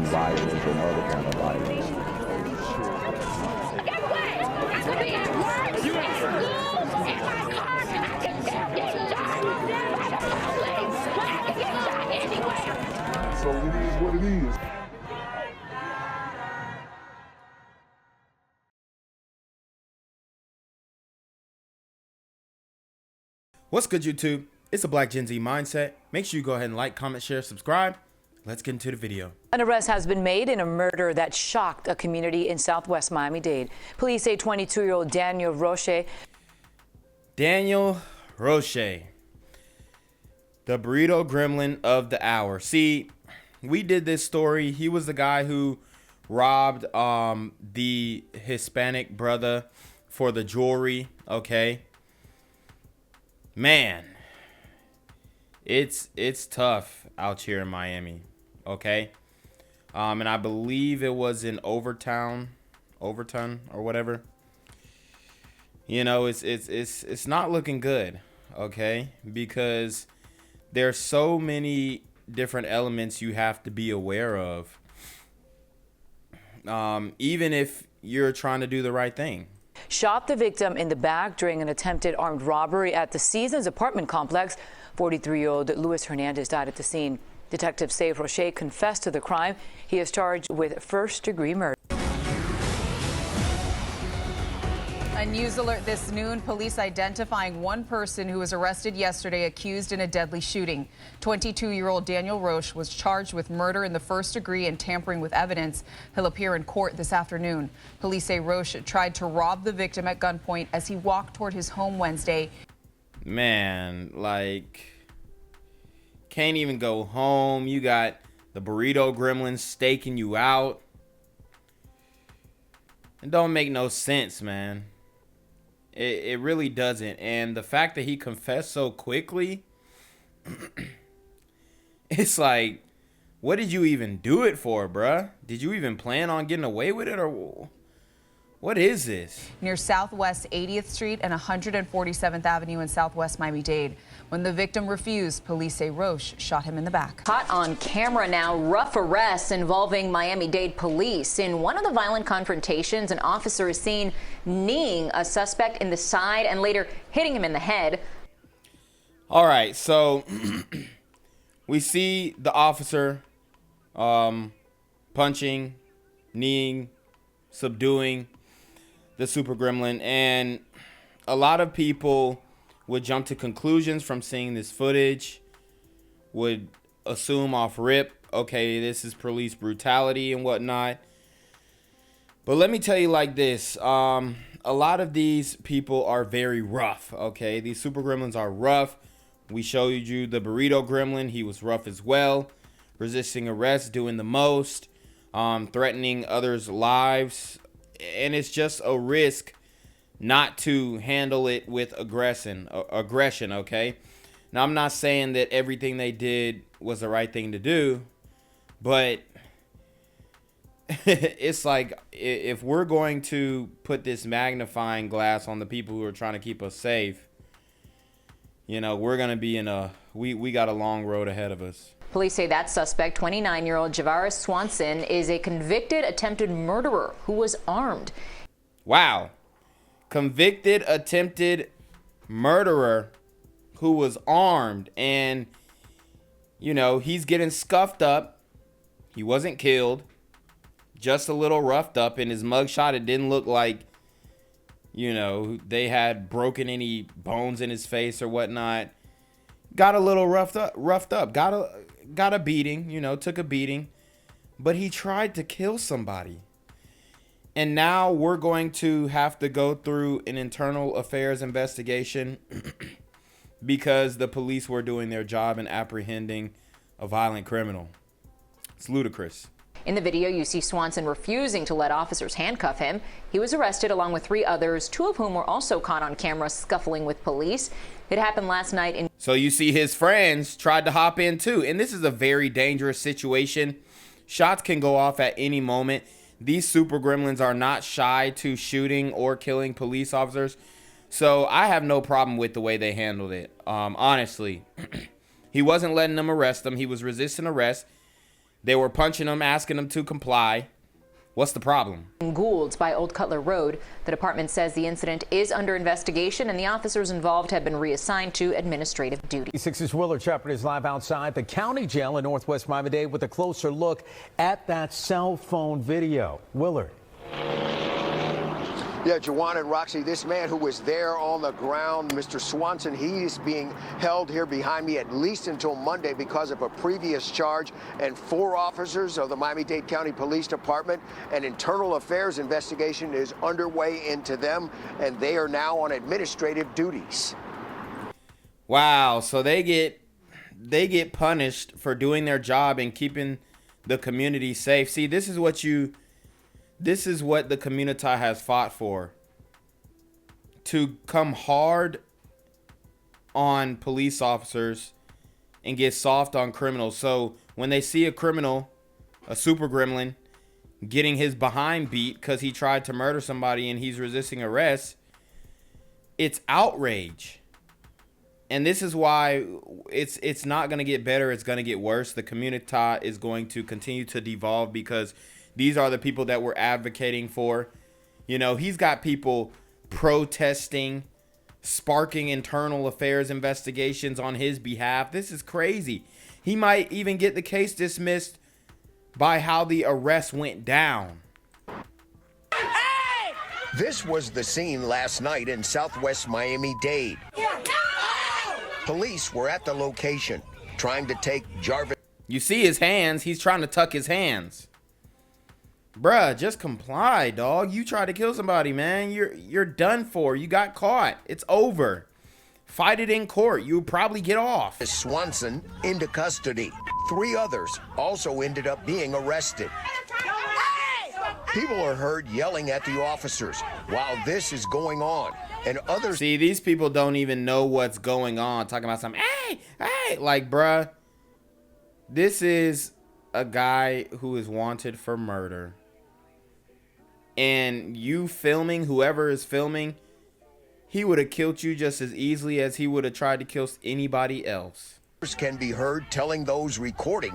violence or no other kind of violence. Get away! I could be at work, at school, in my car, I can still get shot by the police, but I can get shot anywhere. So it is what it is. What's good, YouTube? It's a Black Gen Z Mindset. Make sure you go ahead and like, comment, share, subscribe. Let's get into the video. An arrest has been made in a murder that shocked a community in southwest Miami-Dade. Police say 22-year-old Daniel Roche, the burrito gremlin of the hour. See, we did this story. He was the guy who robbed the Hispanic brother for the jewelry, okay? Man, it's tough out here in Miami, okay? And I believe it was in Overton or whatever. You know, it's not looking good, okay? Because there's so many different elements you have to be aware of, even if you're trying to do the right thing. shot the victim in the back during an attempted armed robbery at the Seasons apartment complex. 43-year-old Luis Hernandez died at the scene. Detectives say Roche confessed to the crime. He is charged with first-degree murder. A news alert this noon. Police identifying one person who was arrested yesterday accused in a deadly shooting. 22-year-old Daniel Roche was charged with murder in the first degree and tampering with evidence. He'll appear in court this afternoon. Police say Roche tried to rob the victim at gunpoint as he walked toward his home Wednesday. Man, like, can't even go home. You got the burrito gremlin staking you out. It don't make no sense, man. It really doesn't. And the fact that he confessed so quickly, it's like, what did you even do it for, bruh? Did you even plan on getting away with it, or what is this? Near Southwest 80th Street and 147th Avenue in Southwest Miami-Dade. When the victim refused, police say Roche shot him in the back. Caught on camera now, rough arrests involving Miami-Dade police. In one of the violent confrontations, an officer is seen kneeing a suspect in the side and later hitting him in the head. All right, so we see the officer punching, kneeing, subduing the super gremlin, and a lot of people would jump to conclusions from seeing this footage, would assume off rip, okay, this is police brutality and whatnot. But let me tell you like this, a lot of these people are very rough, okay? These super gremlins are rough. We showed you the burrito gremlin. He was rough as well, resisting arrest, doing the most, threatening others' lives. And it's just a risk not to handle it with aggression, okay? Now, I'm not saying that everything they did was the right thing to do, but it's like, if we're going to put this magnifying glass on the people who are trying to keep us safe, you know, we're going to be in we got a long road ahead of us. Police say that suspect, 29-year-old Javaris Swanson, is a convicted attempted murderer who was armed. Wow. Convicted attempted murderer who was armed, and you know, he's getting scuffed up. He wasn't killed, just a little roughed up. In his mugshot, it didn't look like, you know, they had broken any bones in his face or whatnot. Got a little roughed up, got a beating, you know, took a beating, but he tried to kill somebody. And now we're going to have to go through an internal affairs investigation because the police were doing their job in apprehending a violent criminal. It's ludicrous. In the video, you see Swanson refusing to let officers handcuff him. He was arrested along with 3 others, 2 of whom were also caught on camera scuffling with police. It happened last night in... So you see his friends tried to hop in too. And this is a very dangerous situation. Shots can go off at any moment. These super gremlins are not shy to shooting or killing police officers. So I have no problem with the way they handled it. Honestly, he wasn't letting them arrest him. He was resisting arrest. They were punching him, asking him to comply. What's the problem? In Gould's by Old Cutler Road, the department says the incident is under investigation and the officers involved have been reassigned to administrative duty. 6's Willard Shepard is live outside the county jail in Northwest Miami-Dade with a closer look at that cell phone video. Willard. Yeah, Juwan and Roxy, this man who was there on the ground, Mr. Swanson, he is being held here behind me at least until Monday because of a previous charge, and 4 officers of the Miami-Dade County Police Department, an internal affairs investigation is underway into them, and they are now on administrative duties. Wow, so they get punished for doing their job and keeping the community safe. See, this is what the community has fought for. To come hard on police officers and get soft on criminals. So when they see a criminal, a super gremlin, getting his behind beat because he tried to murder somebody and he's resisting arrest, it's outrage. And this is why it's not going to get better. It's going to get worse. The community is going to continue to devolve because these are the people that we're advocating for. You know, he's got people protesting, sparking internal affairs investigations on his behalf. This is crazy. He might even get the case dismissed by how the arrest went down. This was the scene last night in Southwest Miami-Dade. Police were at the location trying to take Jarvis. You see his hands. He's trying to tuck his hands. Bruh, just comply, dog. You tried to kill somebody, man. You're done for. You got caught. It's over. Fight it in court. You'll probably get off. Swanson into custody. 3 others also ended up being arrested. People are heard yelling at the officers while this is going on. And others. See, these people don't even know what's going on. Talking about something. Hey. Like, bruh, this is a guy who is wanted for murder. And you filming, whoever is filming, he would have killed you just as easily as he would have tried to kill anybody else. Can be heard telling those recording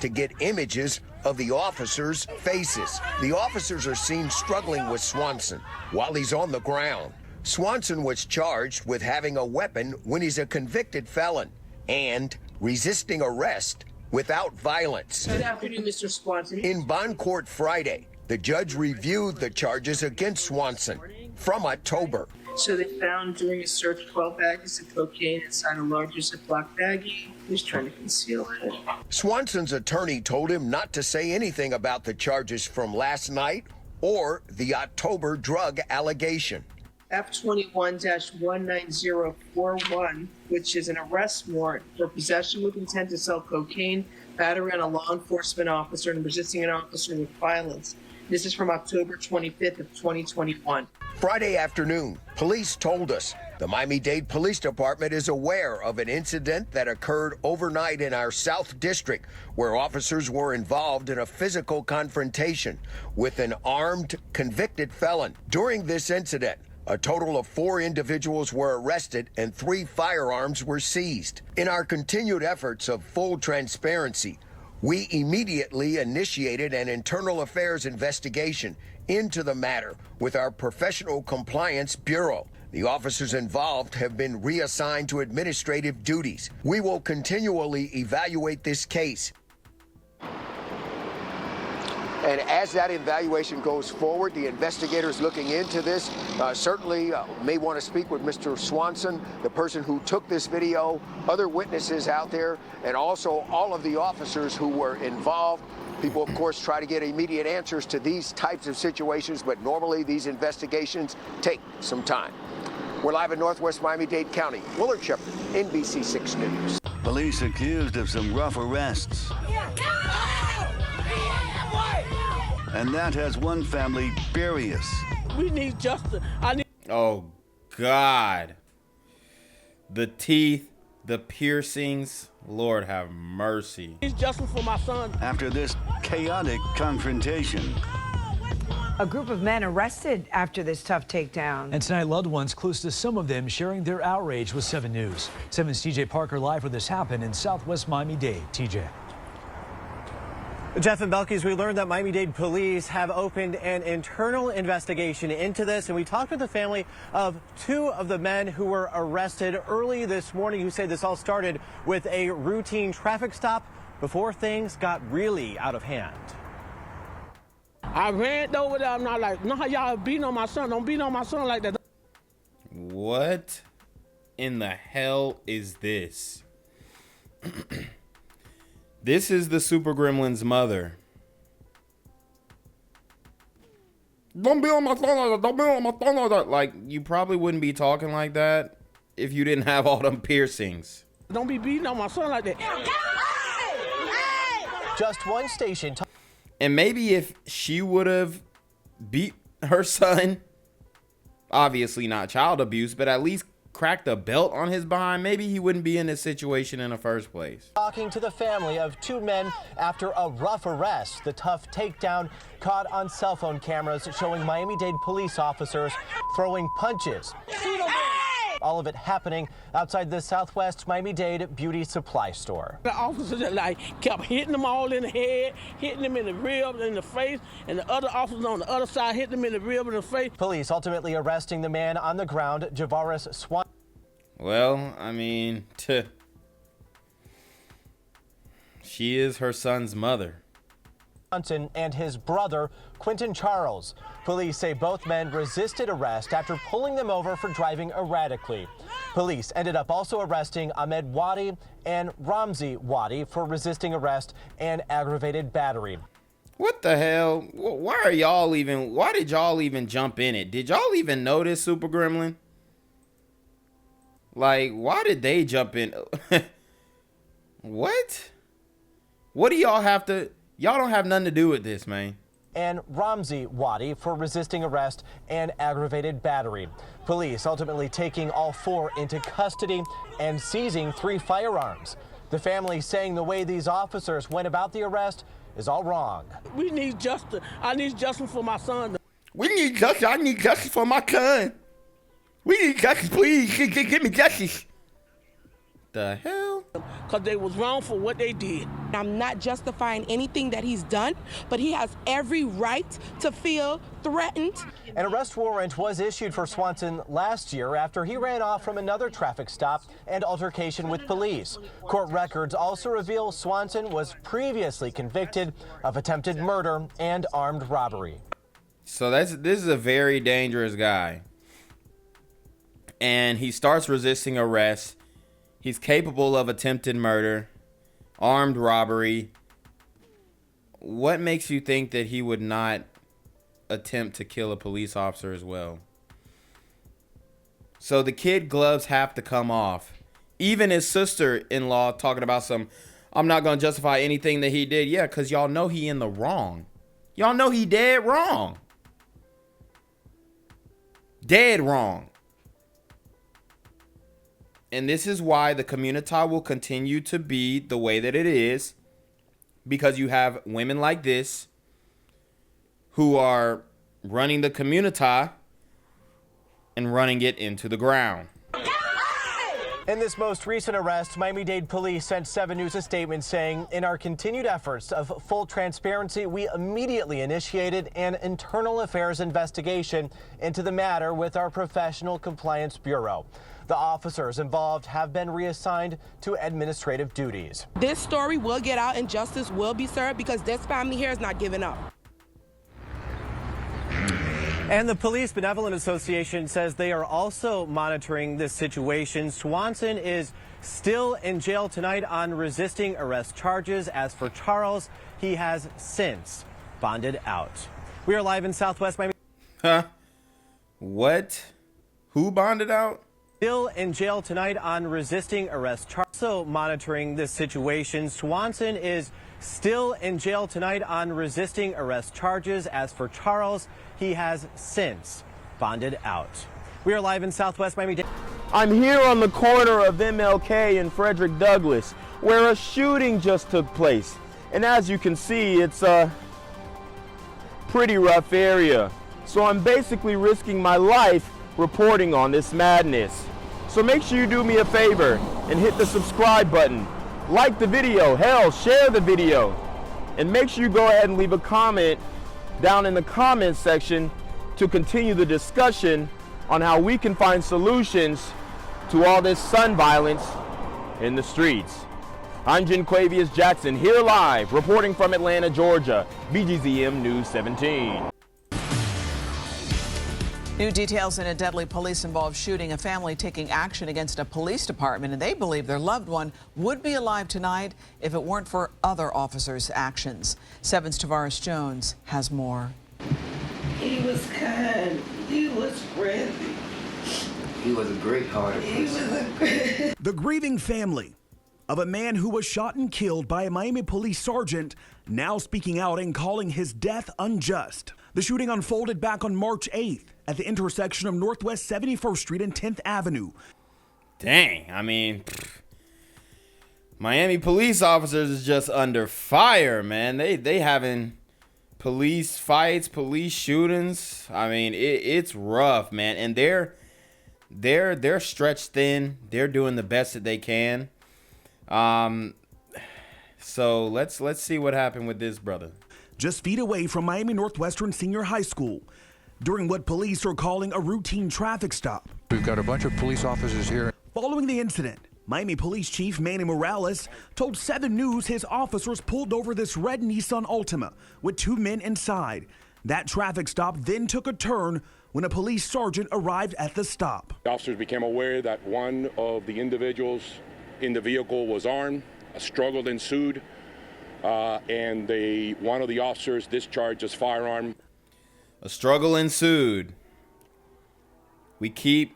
to get images of the officers' faces. The officers are seen struggling with Swanson while he's on the ground. Swanson was charged with having a weapon when he's a convicted felon and resisting arrest without violence. Good afternoon, Mr. Swanson. In bond court Friday, the judge reviewed the charges against Swanson from October. So they found during a search 12 bags of cocaine inside a larger Ziploc baggie. He was trying to conceal it. Swanson's attorney told him not to say anything about the charges from last night or the October drug allegation. F21-19041, which is an arrest warrant for possession with intent to sell cocaine, battery on a law enforcement officer, and resisting an officer with violence. This is from October 25th of 2021. Friday afternoon, police told us the Miami-Dade Police Department is aware of an incident that occurred overnight in our South District where officers were involved in a physical confrontation with an armed convicted felon. During this incident, a total of 4 individuals were arrested and 3 firearms were seized. In our continued efforts of full transparency, we immediately initiated an internal affairs investigation into the matter with our Professional Compliance Bureau. The officers involved have been reassigned to administrative duties. We will continually evaluate this case. And as that evaluation goes forward, the investigators looking into this certainly may want to speak with Mr. Swanson, the person who took this video, other witnesses out there, and also all of the officers who were involved. People, of course, try to get immediate answers to these types of situations, but normally these investigations take some time. We're live in Northwest Miami-Dade County. Willard Shepard, NBC 6 News. Police accused of some rough arrests. And that has one family furious. We need justice. Oh, God. The teeth, the piercings. Lord have mercy. Need justice for my son. After this chaotic confrontation. A group of men arrested after this tough takedown. And tonight, loved ones close to some of them sharing their outrage with 7 News. 7's TJ Parker live where this happened in Southwest Miami-Dade. TJ. Jeff and Belkis, we learned that Miami-Dade police have opened an internal investigation into this, and we talked with the family of two of the men who were arrested early this morning, who say this all started with a routine traffic stop before things got really out of hand. I ran over there. I'm not like, no, y'all beating on my son. Don't beat on my son like that. What in the hell is this? This is the Super Gremlin's mother. Don't be on my phone like that. Don't be on my phone like that. Like, you probably wouldn't be talking like that if you didn't have all them piercings. Don't be beating on my son like that. Just one station. And maybe if she would have beat her son, obviously not child abuse, but at least cracked a belt on his behind, maybe he wouldn't be in this situation in the first place. Talking to the family of two men after a rough arrest, the tough takedown caught on cell phone cameras showing Miami-Dade police officers throwing punches. All of it happening outside the Southwest Miami-Dade beauty supply store. The officers that kept hitting them all in the head, hitting them in the rib, in the face, and the other officers on the other side hitting them in the rib and the face. Police ultimately arresting the man on the ground, Javaris Swan. Well, I mean, she is her son's mother. And his brother, Quentin Charles. Police say both men resisted arrest after pulling them over for driving erratically. Police ended up also arresting Ahmed Wadi and Ramzi Wadi for resisting arrest and aggravated battery. What the hell? Why did y'all even jump in it? Did y'all even notice Super Gremlin? Like, why did they jump in? What? What do y'all have to... Y'all don't have nothing to do with this, man. And Ramzi Wadi for resisting arrest and aggravated battery. Police ultimately taking all four into custody and seizing 3 firearms. The family saying the way these officers went about the arrest is all wrong. We need justice. I need justice for my son. We need justice. I need justice for my son. We need justice, please. Give me justice. The hell? Because they was wrong for what they did. I'm not justifying anything that he's done, but he has every right to feel threatened. An arrest warrant was issued for Swanson last year after he ran off from another traffic stop and altercation with police. Court records also reveal Swanson was previously convicted of attempted murder and armed robbery. So this is a very dangerous guy. And he starts resisting arrest. He's capable of attempted murder, armed robbery. What makes you think that he would not attempt to kill a police officer as well? So the kid gloves have to come off. Even his sister-in-law talking about I'm not going to justify anything that he did. Yeah, because y'all know he in the wrong. Y'all know he dead wrong. Dead wrong. And this is why the community will continue to be the way that it is. Because you have women like this who are running the community and running it into the ground. In this most recent arrest, Miami-Dade police sent 7 News a statement saying, in our continued efforts of full transparency, we immediately initiated an internal affairs investigation into the matter with our Professional Compliance Bureau. The officers involved have been reassigned to administrative duties. This story will get out and justice will be served because this family here is not giving up. And the Police Benevolent Association says they are also monitoring this situation. Swanson is still in jail tonight on resisting arrest charges. As for Charles, he has since bonded out. We are live in Southwest Miami. Huh? What? Who bonded out? Still in jail tonight on resisting arrest charges. Also monitoring this situation. Swanson is still in jail tonight on resisting arrest charges. As for Charles, he has since bonded out. We are live in Southwest Miami-Dade. I'm here on the corner of MLK and Frederick Douglass, where a shooting just took place. And as you can see, it's a pretty rough area. So I'm basically risking my life reporting on this madness. So make sure you do me a favor and hit the subscribe button. Like the video, hell, share the video. And make sure you go ahead and leave a comment down in the comments section to continue the discussion on how we can find solutions to all this son violence in the streets. I'm Jenquavius Jackson, here live, reporting from Atlanta, Georgia, BGZM News 17. New details in a deadly police-involved shooting. A family taking action against a police department, and they believe their loved one would be alive tonight if it weren't for other officers' actions. 7's Tavares Jones has more. He was kind. He was friendly. He was a great-hearted person. The grieving family of a man who was shot and killed by a Miami police sergeant now speaking out and calling his death unjust. The shooting unfolded back on March 8th at the intersection of Northwest 71st Street and 10th Avenue. Dang, I mean, Miami police officers is just under fire, man. They having police fights, police shootings. I mean, it's rough, man. And they're stretched thin. They're doing the best that they can. So let's see what happened with this brother. Just feet away from Miami Northwestern Senior High School during what police are calling a routine traffic stop. We've got a bunch of police officers here. Following the incident, Miami Police Chief Manny Morales told 7 News his officers pulled over this red Nissan Altima with 2 men inside. That traffic stop then took a turn when a police sergeant arrived at the stop. The officers became aware that one of the individuals in the vehicle was armed. A struggle ensued, and one of the officers discharged his firearm. A struggle ensued. We keep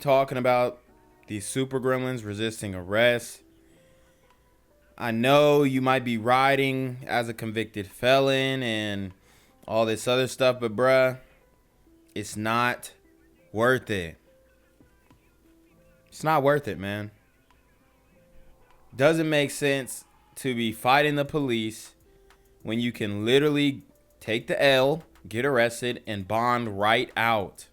talking about these super gremlins resisting arrest. I know you might be riding as a convicted felon and all this other stuff, but bruh, it's not worth it. It's not worth it, man. Doesn't make sense to be fighting the police when you can literally take the L, get arrested, and bond right out.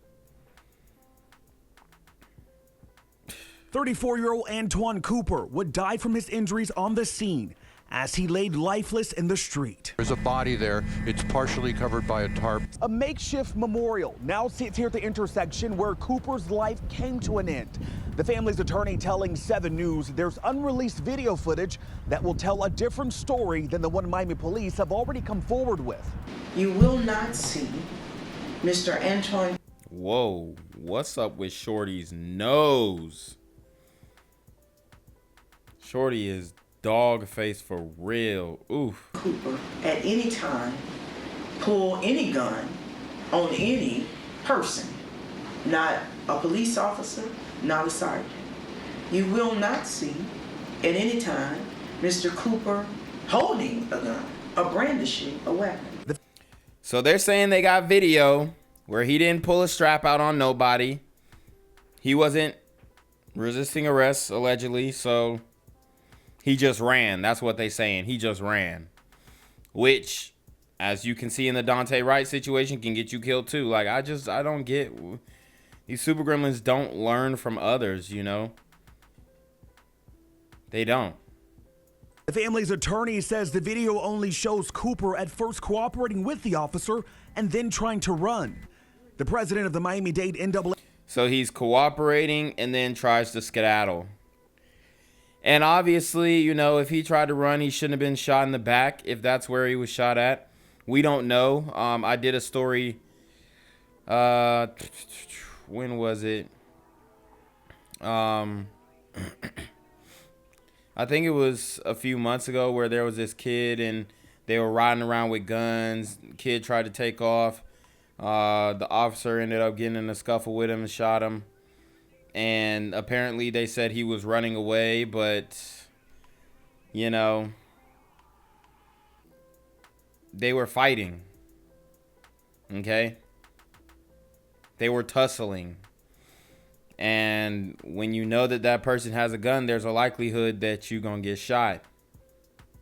34-year-old Antwan Cooper would die from his injuries on the scene as he laid lifeless in the street. There's a body there. It's partially covered by a tarp. A makeshift memorial now sits here at the intersection where Cooper's life came to an end. The family's attorney telling 7 News there's unreleased video footage that will tell a different story than the one Miami police have already come forward with. You will not see Mr. Antwan. Whoa, what's up with Shorty's nose? Shorty is dog face for real. Oof. Cooper at any time pull any gun on any person, not a police officer, not a sergeant. You will not see at any time Mr. Cooper holding a gun or brandishing a weapon. So they're saying they got video where he didn't pull a strap out on nobody. He wasn't resisting arrest, allegedly, so he just ran. That's what they're saying. He just ran. Which, as you can see in the Dante Wright situation, can get you killed too. Like, I don't get... These super gremlins don't learn from others, you know? They don't. The family's attorney says the video only shows Cooper at first cooperating with the officer and then trying to run. The president of the Miami-Dade NAA... So he's cooperating and then tries to skedaddle. And obviously, you know, if he tried to run, he shouldn't have been shot in the back if that's where he was shot at. We don't know. I did a story. When was it? I think it was a few months ago where there was this kid and they were riding around with guns. Kid tried to take off. The officer ended up getting in a scuffle with him and shot him. And apparently they said he was running away, but, you know, they were fighting. Okay? They were tussling. And when you know that that person has a gun, there's a likelihood that you're going to get shot.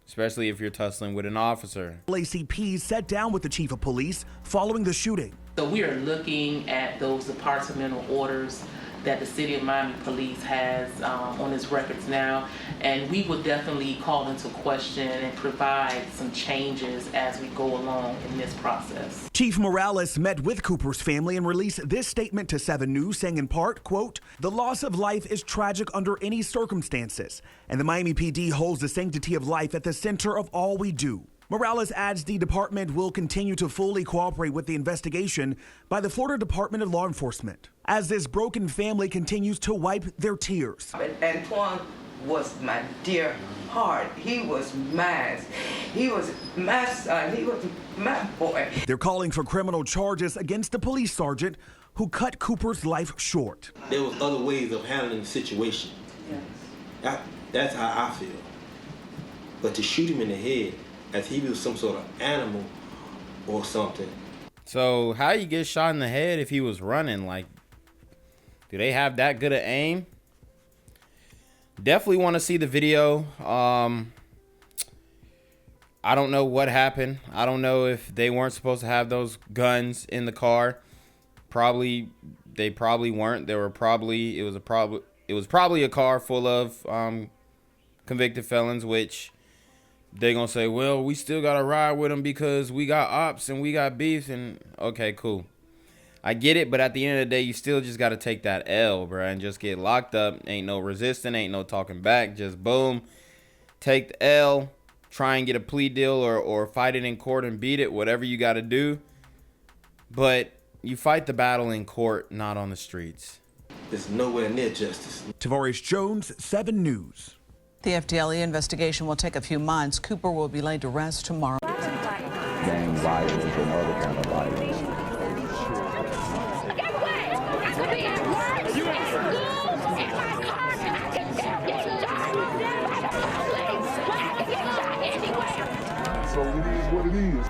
Especially if you're tussling with an officer. ACP sat down with the chief of police following the shooting. So we are looking at those departmental orders that the City of Miami Police has on its records now, and we will definitely call into question and provide some changes as we go along in this process. Chief Morales met with Cooper's family and released this statement to 7 News, saying in part, quote, "The loss of life is tragic under any circumstances, and the Miami PD holds the sanctity of life at the center of all we do." Morales adds the department will continue to fully cooperate with the investigation by the Florida Department of Law Enforcement as this broken family continues to wipe their tears. Antwan was my dear heart. He was mine. He was my son. He was my boy. They're calling for criminal charges against the police sergeant who cut Cooper's life short. There was other ways of handling the situation. That's how I feel. But to shoot him in the head as he was some sort of animal or something. So how you get shot in the head if he was running? Like, do they have that good of aim? Definitely want to see the video. I don't know what happened. I don't know if they weren't supposed to have those guns in the car. They probably weren't. It was probably a car full of convicted felons, which they're gonna say, well, we still gotta ride with them because we got ops and we got beef. And okay, cool, I get it, but at the end of the day, you still just gotta take that L, bro, and just get locked up. Ain't no resisting, ain't no talking back. Just boom, take the L, try and get a plea deal or fight it in court and beat it, whatever you gotta do. But you fight the battle in court, not on the streets. There's nowhere near justice. Tavares Jones, 7 News. The FDLE investigation will take a few months. Cooper will be laid to rest tomorrow. Gang violence and other kind of violence. So it is what it is.